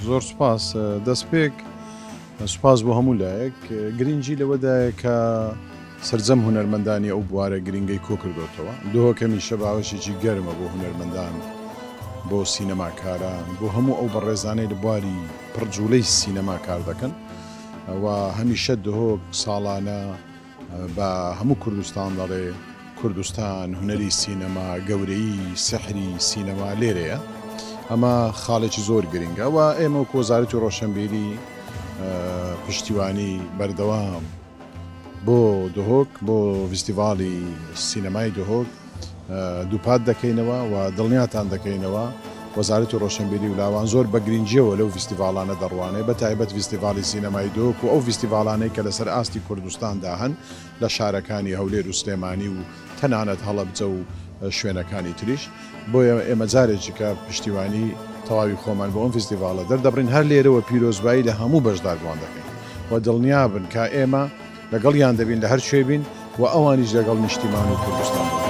زۆر سوپاس دەستپێک سوپاس بۆ هەموو لایەک گرنگی لەوەدایە کە سرجەم هونەرمەندانی ئەو بوارە گرنگەی کۆ کردوتەوە دۆکەمی شەباوەشێکی گەرمە بۆ هونەرمەندان بۆ سینەماکاران بۆ هەموو ئەو بەڕێزانەی لە بواری پڕجوولەی سینەما کار دەکەن ئەوە هەمیشە دهۆک ساڵانە بە هەموو کوردستان دەڵێ کوردستان هونەری سینەما گەورەی سەحری سینەما لێرەیە ئەمە خاڵێکی زۆر گرنگە و ئێمە و کۆزارەتی ڕۆشنبیری پشتیوانی بەردەوام بۆ دهۆک بۆ فستیڤاڵی سینەمای دهۆک دووپات دەکەینەوە و دڵنیاتان دەکەینەوە وەزارەتی ڕۆشنبیری و لاوان زۆر بە گرنگیەوە لەو فستیڤاڵانە دەڕوانێ بە تایبەت فستیڤاڵی سینەمای دۆک و ئەو فستیڤاڵانەی کە لەسەر ئاستی کوردستاندا هەن لە شارەکانی هەولێر و سلێمانی و تەنانەت هەڵەبجە و شوێنەکانی تریش بۆیە ئێمە جارێکی کە پشتیوانی تەواوی خۆمان بۆ ئەم فستیڤاڵە دەردەبڕین هەر لێرەوە پیرۆزبایی لە هەموو بەشداربووان دەکەین و دڵنیا بن کە ئێمە لەگەڵیان دەبین لە هەر شوێ بین و ئەوانیش لەگەڵ نیشتیمان و کوردستان